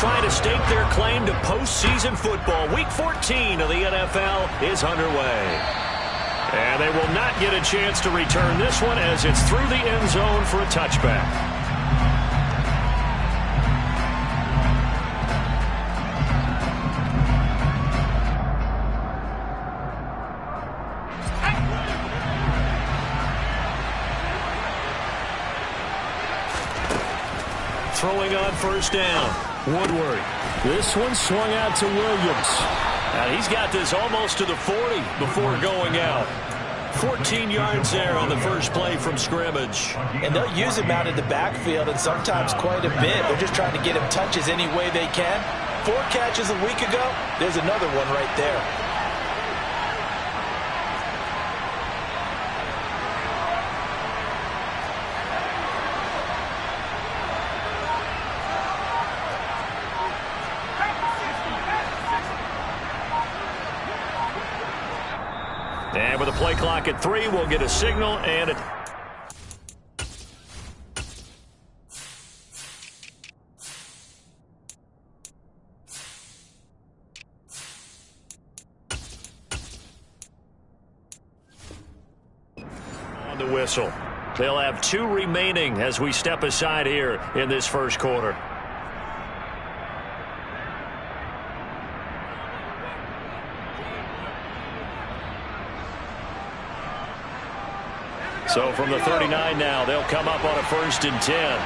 trying to stake their claim to postseason football. Week 14 of the NFL is underway. And they will not get a chance to return this one as it's through the end zone for a touchback. Throwing on first down. Woodward. This one swung out to Williams. And he's got this almost to the 40 before going out. 14 yards there on the first play from scrimmage. And they'll use him out in the backfield, and sometimes quite a bit. They're just trying to get him touches any way they can. 4 catches a week ago. There's another one right there. And with a play clock at 3, we'll get a signal and a... on the whistle. They'll have 2 remaining as we step aside here in this first quarter. So from the 39 now, they'll come up on a 1st and 10.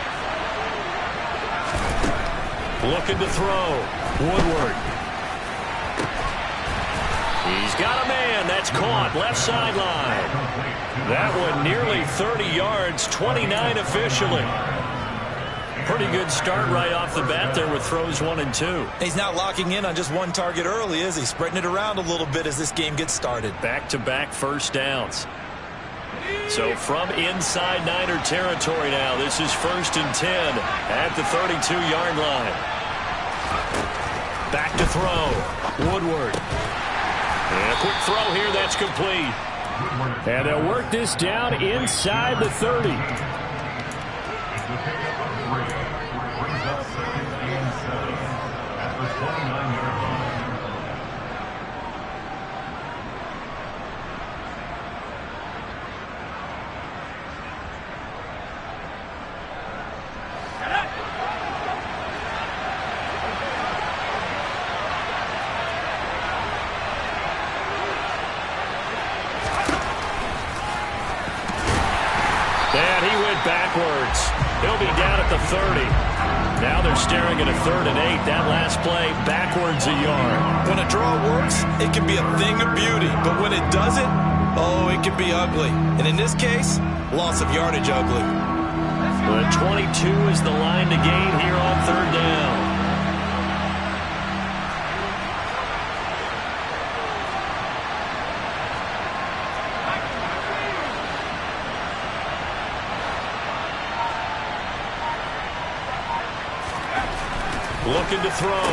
Looking to throw. Woodward. He's got a man. That's caught. Left sideline. That one nearly 30 yards, 29 officially. Pretty good start right off the bat there with throws 1 and 2. He's not locking in on just one target early, is he? Spreading it around a little bit as this game gets started. Back-to-back first downs. So from inside Niner territory now, this is 1st and 10 at the 32-yard line. Back to throw. Woodward. And a quick throw here, that's complete. And they'll work this down inside the 30. And he went backwards. He'll be down at the 30. Now they're staring at a 3rd and 8. That last play, backwards a yard. When a draw works, it can be a thing of beauty. But when it doesn't, oh, it can be ugly. And in this case, loss of yardage ugly. But 22 is the line to gain here on 3rd down. Looking to throw.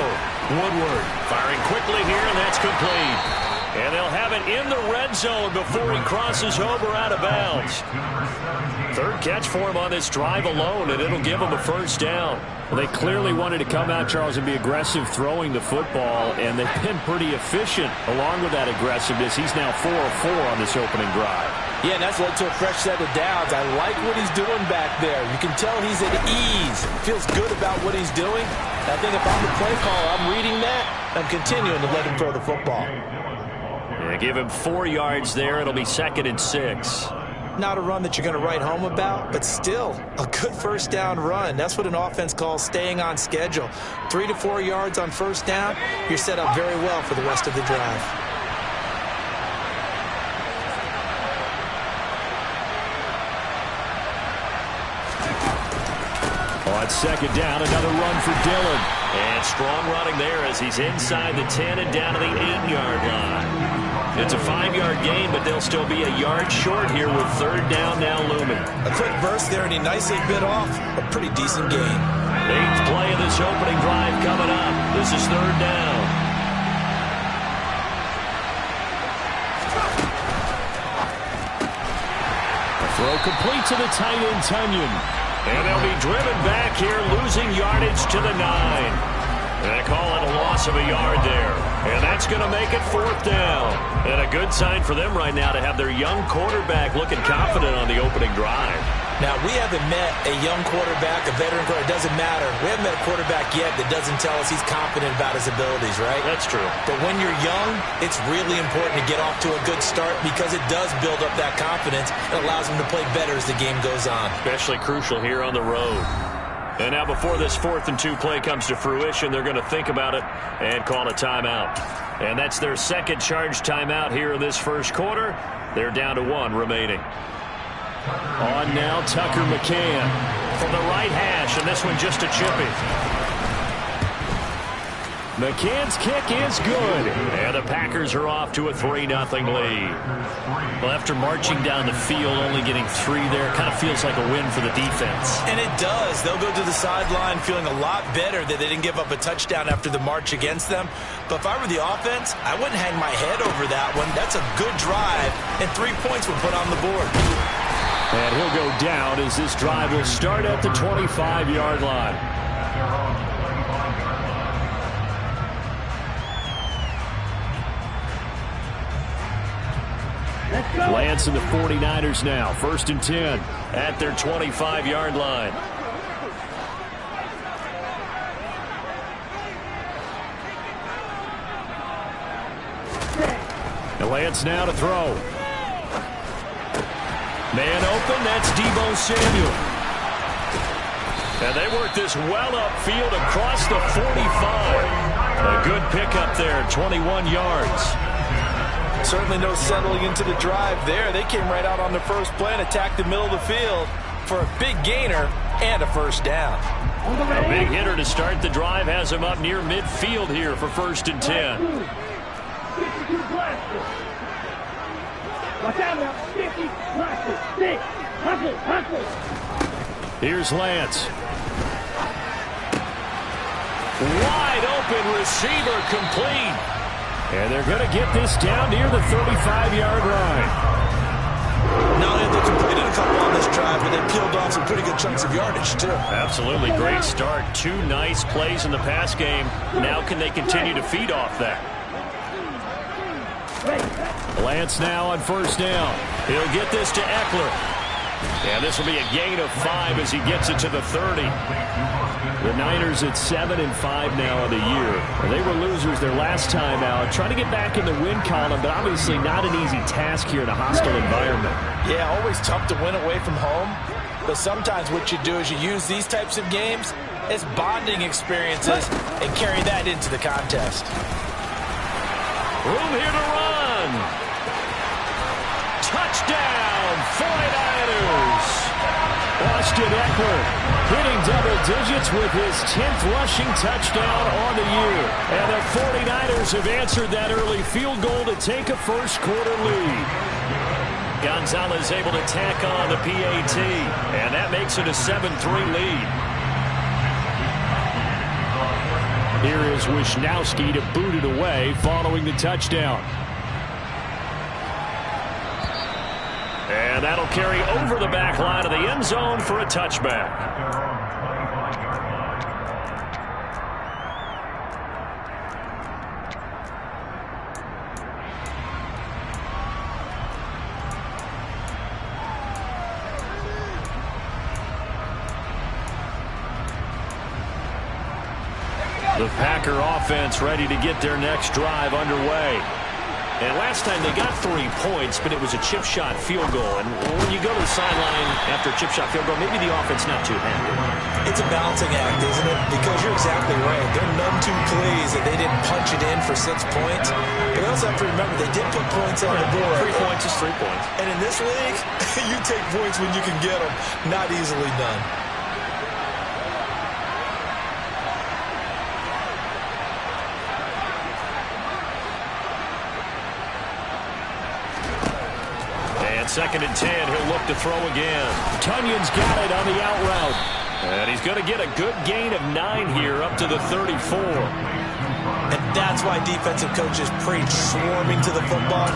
Woodward firing quickly here, and that's complete. And they'll have it in the red zone before he crosses over out of bounds. 3rd catch for him on this drive alone, and it'll give him a 1st down. Well, they clearly wanted to come out, Charles, and be aggressive throwing the football, and they've been pretty efficient along with that aggressiveness. He's now 4 of 4 on this opening drive. Yeah, and that's led to a fresh set of downs. I like what he's doing back there. You can tell he's at ease. Feels good about what he's doing. I think if I'm the play caller, I'm reading that. I'm continuing to let him throw the football. Yeah, give him 4 yards there. It'll be 2nd and 6. Not a run that you're going to write home about, but still a good 1st down run. That's what an offense calls staying on schedule. 3 to 4 yards on 1st down, you're set up very well for the rest of the drive. On 2nd down, another run for Dillon. And strong running there as he's inside the 10 and down to the 8-yard line. It's a 5-yard gain, but they'll still be a yard short here with 3rd down now looming. A quick burst there, and he nicely bit off a pretty decent gain. 8th play of this opening drive coming up. This is 3rd down. A throw complete to the tight end, Tunyon. And they'll be driven back here, losing yardage to the 9. And they call it a loss of a yard there. And that's going to make it 4th down. And a good sign for them right now to have their young quarterback looking confident on the opening drive. Now, we haven't met a young quarterback, a veteran quarterback. It doesn't matter. We haven't met a quarterback yet that doesn't tell us he's confident about his abilities, right? That's true. But when you're young, it's really important to get off to a good start because it does build up that confidence. It allows him to play better as the game goes on. Especially crucial here on the road. And now before this 4th and 2 play comes to fruition, they're going to think about it and call a timeout. And that's their second charge timeout here in this first quarter. They're down to 1 remaining. On now, Tucker McCann from the right hash, and this one just a chippy. McCann's kick is good. And the Packers are off to a 3-0 lead. Well, after marching down the field, only getting 3 there, kind of feels like a win for the defense. And it does. They'll go to the sideline feeling a lot better that they didn't give up a touchdown after the march against them. But if I were the offense, I wouldn't hang my head over that one. That's a good drive, and 3 points were put on the board. And he'll go down as this drive will start at the 25-yard line. Lance and the 49ers now. 1st and 10 at their 25-yard line. And Lance now to throw. Man open, that's Deebo Samuel. And they work this well upfield across the 45. A good pickup there, 21 yards. Certainly no settling into the drive there. They came right out on the first play and attacked the middle of the field for a big gainer and a 1st down. A big hitter to start the drive has him up near midfield here for 1st and 10. Here's Lance. Wide open receiver complete. And they're going to get this down near the 35-yard line. Not only have they completed a couple on this drive, but they peeled off some pretty good chunks of yardage, too. Absolutely great start. 2 nice plays in the pass game. Now can they continue to feed off that? Lance now on 1st down. He'll get this to Eckler. And this will be a gain of 5 as he gets it to the 30. The Niners at 7-5 now on the year. They were losers their last time out. Trying to get back in the win column, but obviously not an easy task here in a hostile environment. Yeah, always tough to win away from home. But sometimes what you do is you use these types of games as bonding experiences and carry that into the contest. Room here to run. Touchdown, 49ers. Austin Eckler hitting double digits with his 10th rushing touchdown on the year. And the 49ers have answered that early field goal to take a first quarter lead. Gonzalez able to tack on the PAT, and that makes it a 7-3 lead. Here is Wisnowski to boot it away following the touchdown. And that'll carry over the back line of the end zone for a touchback. The Packer offense ready to get their next drive underway. And last time they got 3 points, but it was a chip shot field goal. And when you go to the sideline after a chip shot field goal, maybe the offense not too happy. It's a balancing act, isn't it? Because you're exactly right. They're none too pleased that they didn't punch it in for 6 points. But they also have to remember they did put points on the board. 3 points is 3 points. And in this league, you take points when you can get them. Not easily done. Second and 10, he'll look to throw again. Tunyon's got it on the out route. And he's going to get a good gain of 9 here up to the 34. And that's why defensive coaches preach swarming to the football.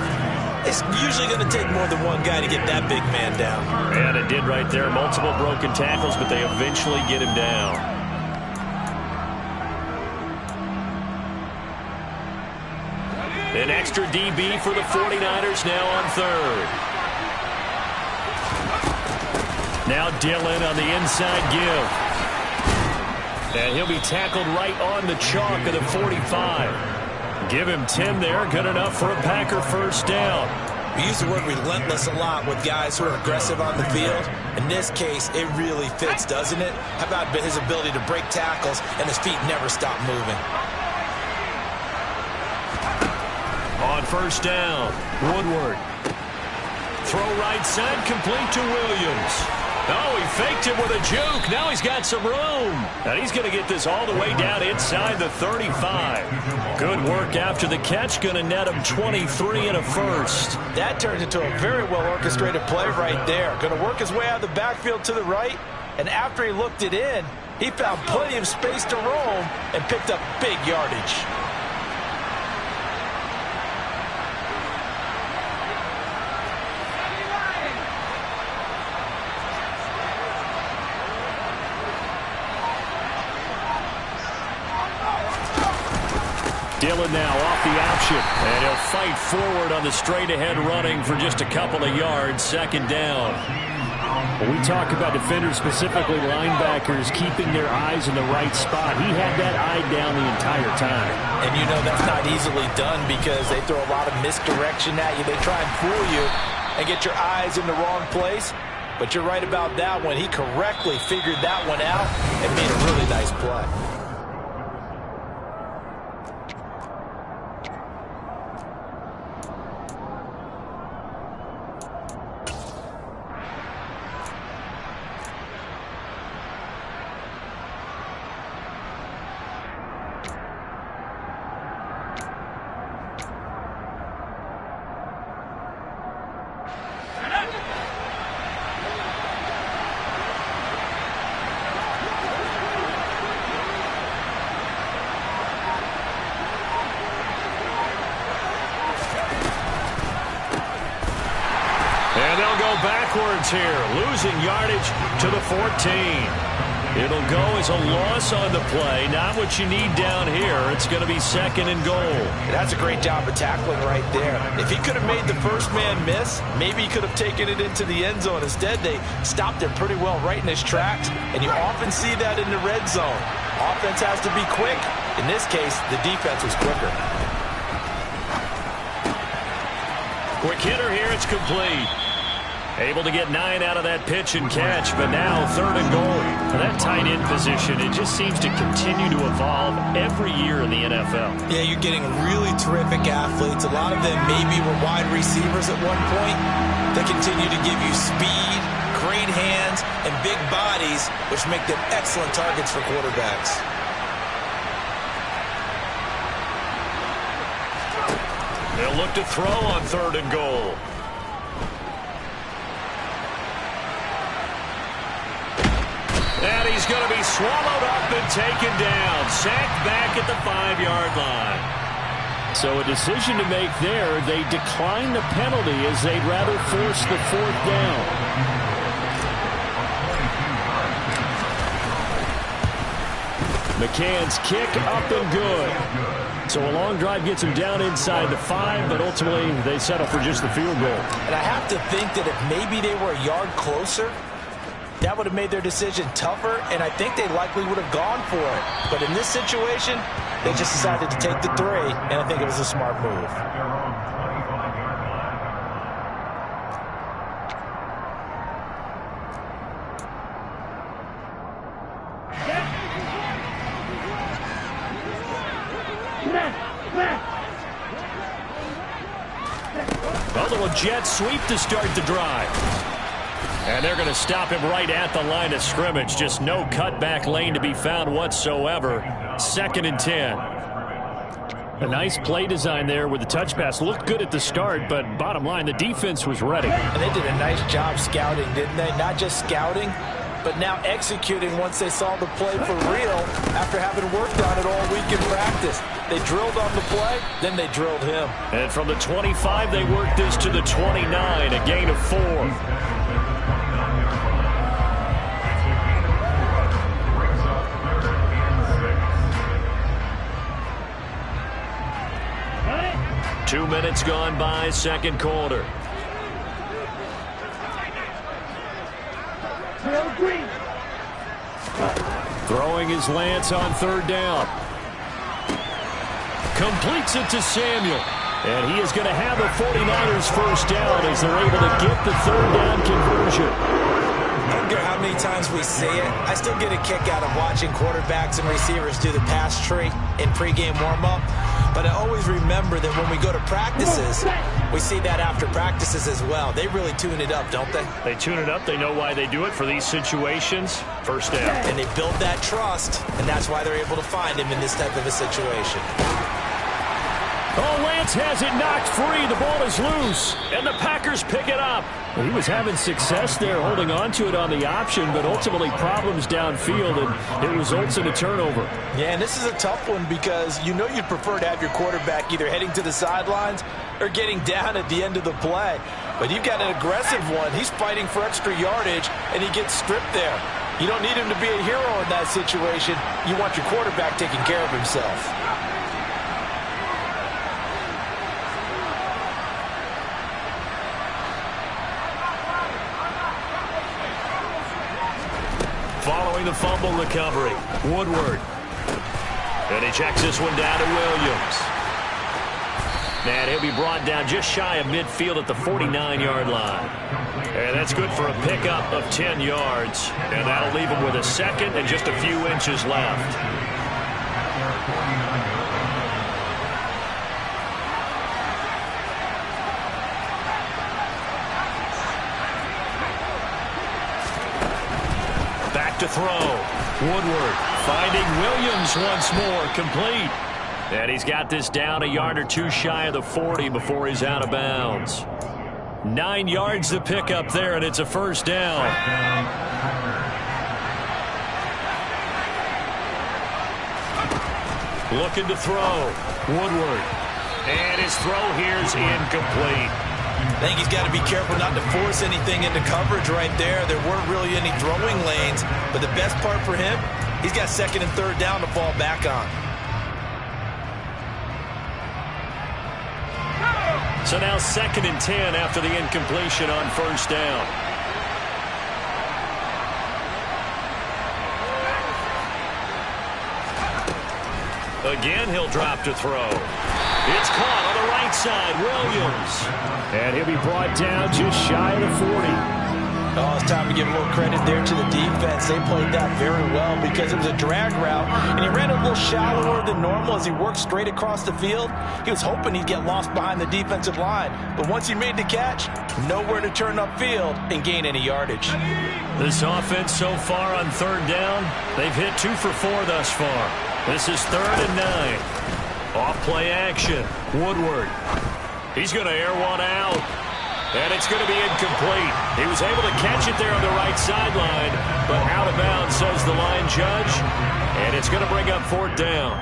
It's usually going to take more than one guy to get that big man down. And it did right there. Multiple broken tackles, but they eventually get him down. An extra DB for the 49ers now on third. Now Dillon on the inside give. And he'll be tackled right on the chalk of the 45. Give him 10 there. Good enough for a Packer first down. We use the word relentless a lot with guys who are aggressive on the field. In this case, it really fits, doesn't it? How about his ability to break tackles and his feet never stop moving? On first down, Woodward. Throw right side, complete to Williams. Oh, he faked it with a juke. Now he's got some room. And he's going to get this all the way down inside the 35. Good work after the catch. Going to net him 23 and a first. That turns into a very well-orchestrated play right there. Going to work his way out of the backfield to the right. And after he looked it in, he found plenty of space to roam and picked up big yardage. Dillon now off the option, and he'll fight forward on the straight-ahead running for just a couple of yards. Second down. When we talk about defenders, specifically linebackers, keeping their eyes in the right spot, he had that eye down the entire time. And you know that's not easily done because they throw a lot of misdirection at you. They try and fool you and get your eyes in the wrong place. But you're right about that one. He correctly figured that one out and made a really nice play. Backwards here, losing yardage to the 14. It'll go as a loss on the play, not what you need down here. It's going to be second and goal. That's a great job of tackling right there. If he could have made the first man miss, maybe he could have taken it into the end zone. Instead, they stopped him pretty well right in his tracks, and you often see that in the red zone. Offense has to be quick. In this case, the defense was quicker. Quick hitter here, it's complete. Able to get 9 out of that pitch and catch, but now third and goal. That tight end position, it just seems to continue to evolve every year in the NFL. Yeah, you're getting really terrific athletes. A lot of them maybe were wide receivers at one point. They continue to give you speed, great hands, and big bodies, which make them excellent targets for quarterbacks. They'll look to throw on third and goal. And he's going to be swallowed up and taken down. Sacked back at the 5-yard line. So a decision to make there. They decline the penalty as they'd rather force the fourth down. McCann's kick up and good. So a long drive gets him down inside the 5, but ultimately they settle for just the field goal. And I have to think that if maybe they were a yard closer, that would have made their decision tougher, and I think they likely would have gone for it. But in this situation, they just decided to take the 3, and I think it was a smart move. A little jet sweep to start the drive. And they're going to stop him right at the line of scrimmage. Just no cutback lane to be found whatsoever. Second and 10. A nice play design there with the touch pass. Looked good at the start, but bottom line, the defense was ready. And they did a nice job scouting, didn't they? Not just scouting, but now executing once they saw the play for real after having worked on it all week in practice. They drilled on the play, then they drilled him. And from the 25, they worked this to the 29, a gain of 4. 2 minutes gone by, second quarter. Throwing his Lance on third down. Completes it to Samuel. And he is going to have the 49ers first down as they're able to get the third down conversion. I don't care how many times we see it. I still get a kick out of watching quarterbacks and receivers do the pass tree in pregame warm-up. But I always remember that when we go to practices, we see that after practices as well. They really tune it up, don't they? They tune it up. They know why they do it for these situations. First down. And they build that trust, and that's why they're able to find him in this type of a situation. Oh, Lance has it knocked free. The ball is loose, and the Packers pick it up. He was having success there holding on to it on the option, but ultimately problems downfield, and it results in a turnover. Yeah, and this is a tough one because you know you'd prefer to have your quarterback either heading to the sidelines or getting down at the end of the play. But you've got an aggressive one. He's fighting for extra yardage, and he gets stripped there. You don't need him to be a hero in that situation. You want your quarterback taking care of himself. Following the fumble recovery, Woodward. And he checks this one down to Williams. And he'll be brought down just shy of midfield at the 49-yard line. And that's good for a pickup of 10 yards. And that'll leave him with a second and just a few inches left. To throw. Woodward finding Williams once more, complete. And he's got this down a yard or two shy of the 40 before he's out of bounds. 9 yards to pick up there, and it's a first down. Looking to throw. Woodward. And his throw here is incomplete. I think he's got to be careful not to force anything into coverage right there. There weren't really any throwing lanes, but the best part for him, he's got second and third down to fall back on. So now second and 10 after the incompletion on first down. Again, he'll drop to throw. It's caught on the right side, Williams. And he'll be brought down just shy of the 40. Oh, it's time to give a little credit there to the defense. They played that very well because it was a drag route, and he ran a little shallower than normal as he worked straight across the field. He was hoping he'd get lost behind the defensive line, but once he made the catch, nowhere to turn upfield and gain any yardage. This offense so far on third down, they've hit 2 for 4 thus far. This is 3rd and 9. Off play action. Woodward. He's going to air one out. And it's going to be incomplete. He was able to catch it there on the right sideline, but out of bounds, says the line judge. And it's going to bring up 4th down.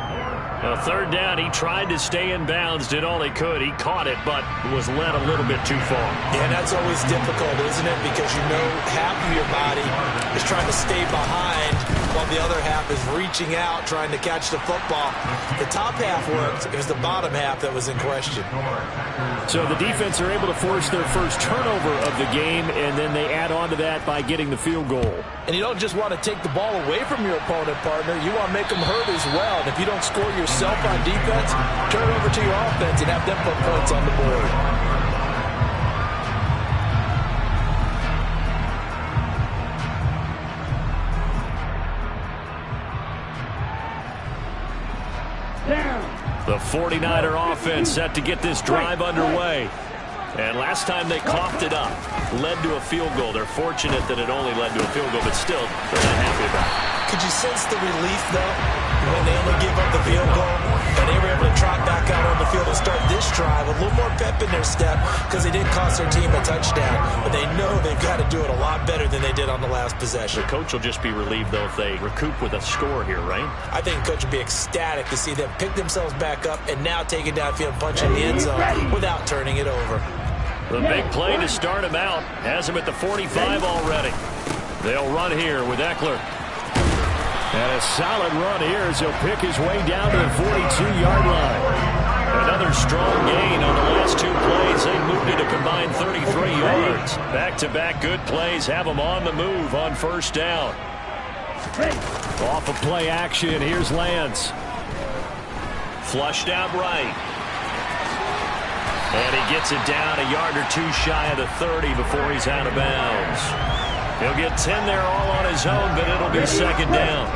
Now, 3rd down, he tried to stay in bounds, did all he could. He caught it, but was led a little bit too far. Yeah, that's always difficult, isn't it? Because you know half of your body is trying to stay behind while the other half is reaching out, trying to catch the football. The top half worked. It was the bottom half that was in question. So the defense are able to force their first turnover of the game, and then they add on to that by getting the field goal. And you don't just want to take the ball away from your opponent, partner. You want to make them hurt as well. And if you don't score yourself on defense, turn it over to your offense and have them put points on the board. The 49er offense set to get this drive underway. And last time they coughed it up, led to a field goal. They're fortunate that it only led to a field goal, but still, they're not happy about it. Could you sense the relief, though, when they only gave up the field goal and they were able to trot back out on the field and start this drive with a little more pep in their step because they didn't cost their team a touchdown. But they know they've got to do it a lot better than they did on the last possession. The coach will just be relieved, though, if they recoup with a score here, right? I think the coach will be ecstatic to see them pick themselves back up and now take it downfield and punch in the end zone without turning it over. The big play to start him out has him at the 45 already. They'll run here with Eckler. And a solid run here as he'll pick his way down to the 42-yard line. Another strong gain on the last 2 plays. They moved it a combined 33 yards. Back-to-back good plays have them on the move on first down. Off of play action, here's Lance. Flushed out right. And he gets it down a yard or 2 shy of the 30 before he's out of bounds. He'll get 10 there all on his own, but it'll be second down.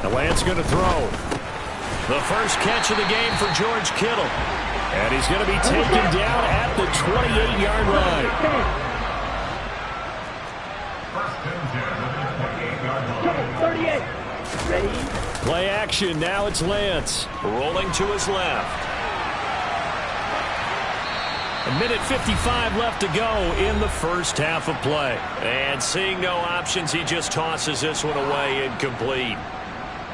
The Lance going to throw. The first catch of the game for George Kittle. And he's going to be taken down at the 28-yard line. Play action. Now it's Lance. Rolling to his left. A minute 55 left to go in the first half of play. And seeing no options, he just tosses this one away incomplete.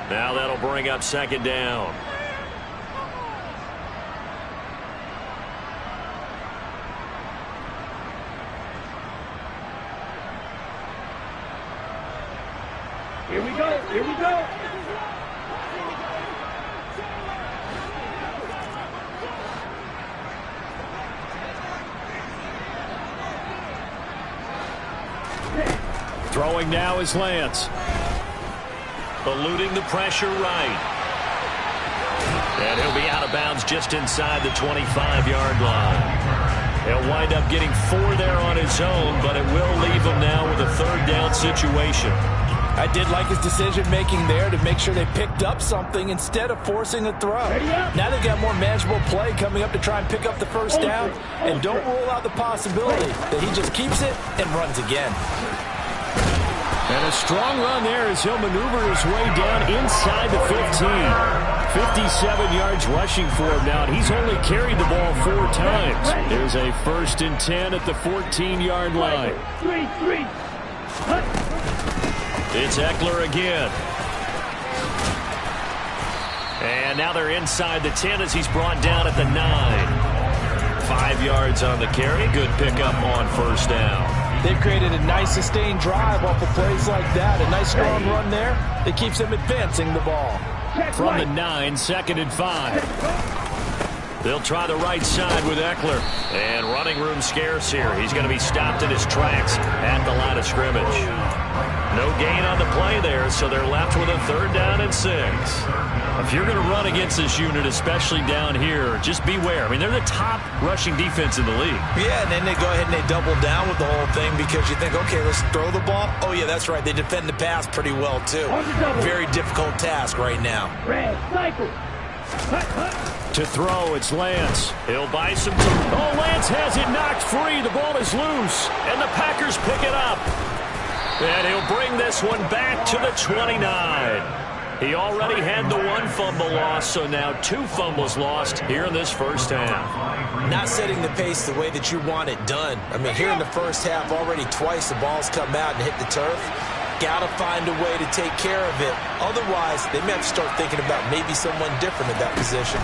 Now that'll bring up second down. Here we go. Here we go. Throwing now is Lance. Eluding the pressure right. And he'll be out of bounds just inside the 25-yard line. He'll wind up getting 4 there on his own, but it will leave him now with a third down situation. I did like his decision-making there to make sure they picked up something instead of forcing a throw. Now they've got more manageable play coming up to try and pick up the first down, and don't rule out the possibility that he just keeps it and runs again. And a strong run there as he'll maneuver his way down inside the 15. 57 yards rushing for him now, and he's only carried the ball 4 times. There's a 1st and 10 at the 14-yard line. It's Eckler again. And now they're inside the 10 as he's brought down at the 9. 5 yards on the carry. Good pickup on first down. They've created a nice sustained drive off of plays like that. A nice strong run there that keeps them advancing the ball. From the 9, 2nd and 5. They'll try the right side with Eckler. And running room scarce here. He's going to be stopped in his tracks at the line of scrimmage. No gain on the play there, so they're left with a 3rd down and 6. If you're going to run against this unit, especially down here, just beware. I mean, they're the top rushing defense in the league. Yeah, and then they go ahead and they double down with the whole thing because you think, okay, let's throw the ball. Oh, yeah, that's right. They defend the pass pretty well, too. Very difficult task right now. To throw, it's Lance. He'll buy some time. Oh, Lance has it knocked free. The ball is loose. And the Packers pick it up. And he'll bring this one back to the 29. He already had the 1 fumble loss, so now 2 fumbles lost here in this first half. Not setting the pace the way that you want it done. I mean, here in the first half, already twice the ball's come out and hit the turf. Got to find a way to take care of it. Otherwise, they may have to start thinking about maybe someone different at that position.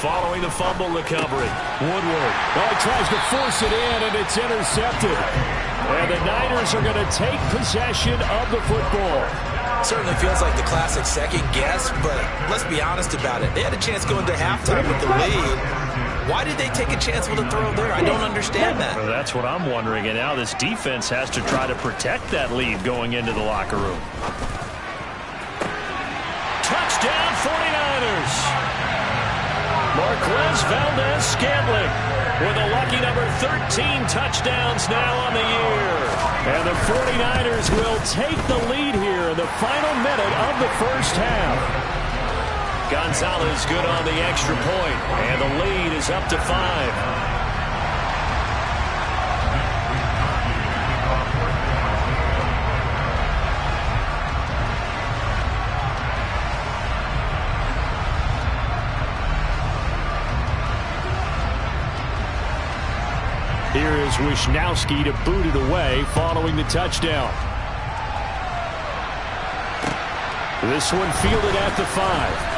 Following the fumble recovery, Woodward. Oh, he tries to force it in, and it's intercepted. And the Niners are going to take possession of the football. Certainly feels like the classic second guess, but let's be honest about it. They had a chance going to halftime with the lead. Why did they take a chance with a throw there? I don't understand that. Well, that's what I'm wondering, and now this defense has to try to protect that lead going into the locker room. Touchdown 49ers! Marquez Valdez-Scantling with a lucky number 13 touchdowns now on the year. And the 49ers will take the lead here in the final minute of the first half. Gonzalez good on the extra point, and the lead is up to 5. Here is Wisnowski to boot it away following the touchdown. This one fielded at the 5.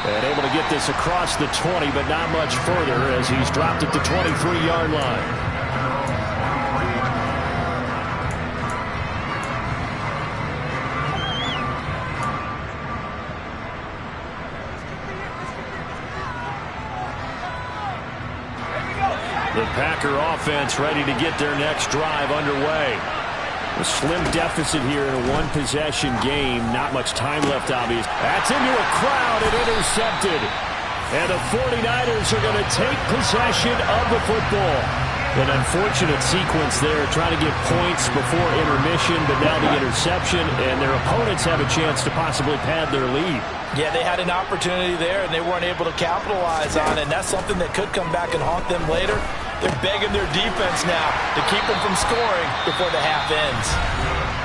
And able to get this across the 20, but not much further as he's dropped at the 23-yard line. The Packer offense ready to get their next drive underway. A slim deficit here in a one-possession game. Not much time left, obviously. That's into a crowd and intercepted. And the 49ers are going to take possession of the football. An unfortunate sequence there, trying to get points before intermission, but now the interception, and their opponents have a chance to possibly pad their lead. Yeah, they had an opportunity there, and they weren't able to capitalize on it, and that's something that could come back and haunt them later. They're begging their defense now to keep them from scoring before the half ends.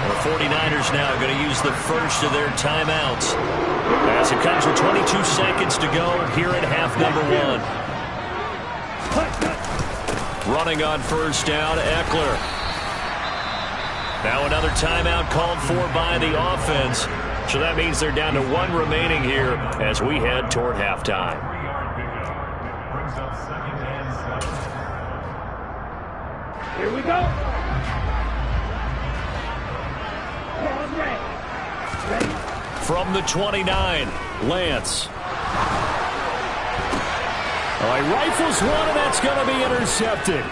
The 49ers now going to use the first of their timeouts as it comes with 22 seconds to go here at half number 1. Running on first down, Eckler. Now another timeout called for by the offense. So that means they're down to 1 remaining here as we head toward halftime. Here we go. Ready. From the 29, Lance. All right, rifles one, and that's going to be intercepted.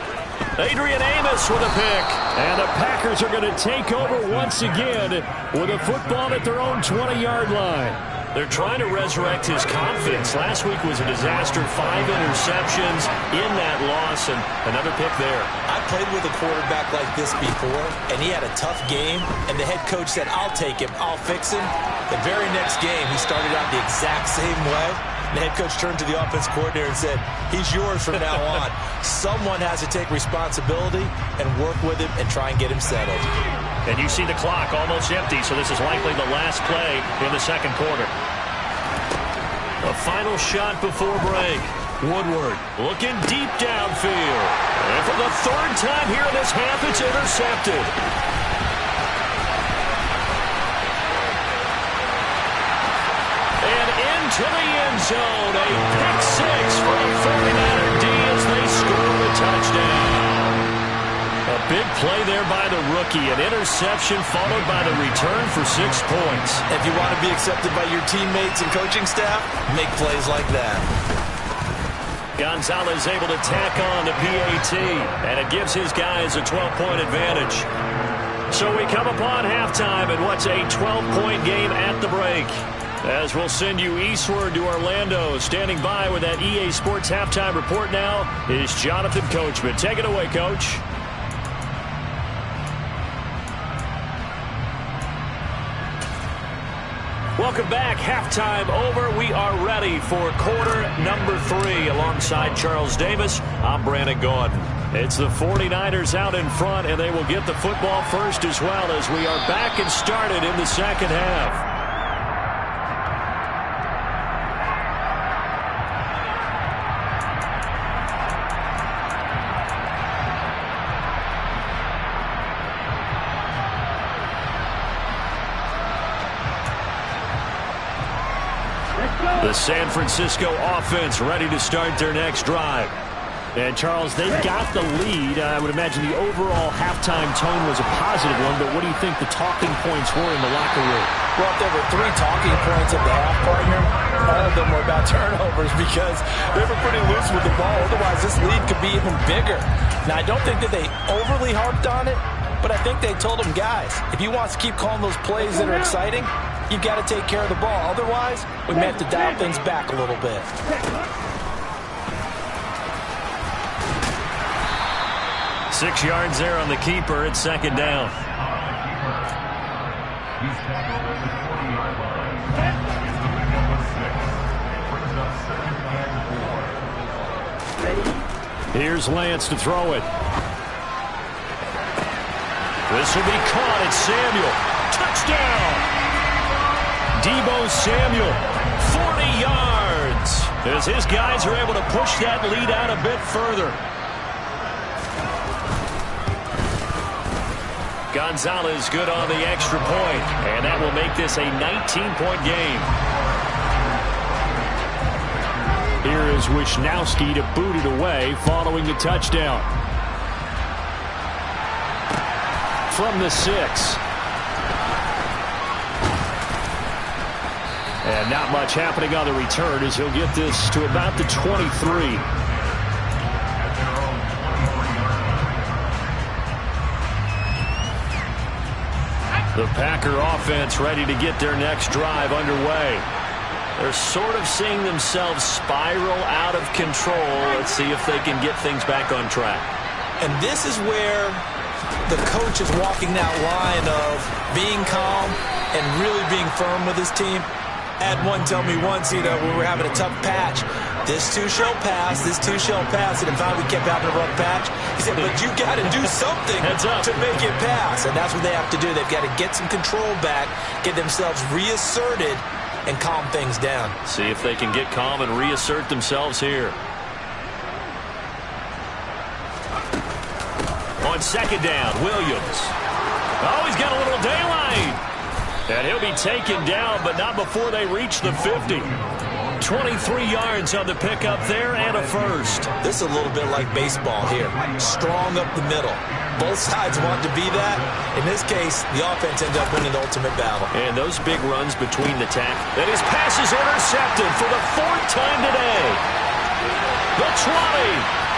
Adrian Amos with a pick. And the Packers are going to take over once again with a football at their own 20-yard line. They're trying to resurrect his confidence. Last week was a disaster. 5 interceptions in that loss, and another pick there. I played with a quarterback like this before, and he had a tough game, and the head coach said, I'll take him, I'll fix him. The very next game, he started out the exact same way. The head coach turned to the offense coordinator and said, he's yours from now on. Someone has to take responsibility and work with him and try and get him settled. And you see the clock almost empty, so this is likely the last play in the second quarter. A final shot before break. Woodward looking deep downfield. And for the 3rd time here in this half, it's intercepted. And into the end zone. A pick 6 for the 49er D as they score the touchdown. A big play there by the rookie. An interception followed by the return for 6 points. If you want to be accepted by your teammates and coaching staff, make plays like that. Gonzalez able to tack on the PAT, and it gives his guys a 12-point advantage. So we come upon halftime in what's a 12-point game at the break. As we'll send you eastward to Orlando. Standing by with that EA Sports halftime report now is Jonathan Coachman. Take it away, Coach. Welcome back. Halftime over. We are ready for quarter number 3. Alongside Charles Davis, I'm Brandon Gaudin. It's the 49ers out in front, and they will get the football first as well as we are back and started in the second half. The San Francisco offense ready to start their next drive. And, Charles, they've got the lead. I would imagine the overall halftime tone was a positive one, but what do you think the talking points were in the locker room? Well, if there were 3 talking points at the half, partner, all of them were about turnovers because they were pretty loose with the ball. Otherwise, this lead could be even bigger. Now, I don't think that they overly harped on it, but I think they told them, guys, if you want to keep calling those plays that are exciting, you've got to take care of the ball. Otherwise, we may have to dial things back a little bit. 6 yards there on the keeper. It's second down. Here's Lance to throw it. This will be caught. It's Samuel. Touchdown! Deebo Samuel, 40 yards. As his guys are able to push that lead out a bit further. Gonzalez good on the extra point, and that will make this a 19-point game. Here is Wisnowski to boot it away following the touchdown. From the 6. And not much happening on the return as he'll get this to about the 23. The Packer offense ready to get their next drive underway. They're sort of seeing themselves spiral out of control. Let's see if they can get things back on track. And this is where the coach is walking that line of being calm and really being firm with his team. I had one tell me once, when we were having a tough patch, this too shall pass, this too shall pass, and finally we kept having a rough patch. He said, but you got to do something to make it pass, and that's what they have to do. They've got to get some control back, get themselves reasserted, and calm things down. See if they can get calm and reassert themselves here. On second down, Williams. Oh, he's got a little daylight. And he'll be taken down, but not before they reach the 50. 23 yards on the pickup there and a first. This is a little bit like baseball here. Strong up the middle. Both sides want to be that. In this case, the offense ends up winning the ultimate battle. And those big runs between the tack. And his pass is intercepted for the 4th time today. The 20.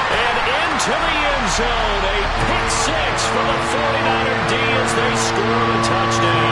And into the end zone. A pick six for the 49er D as they score a touchdown.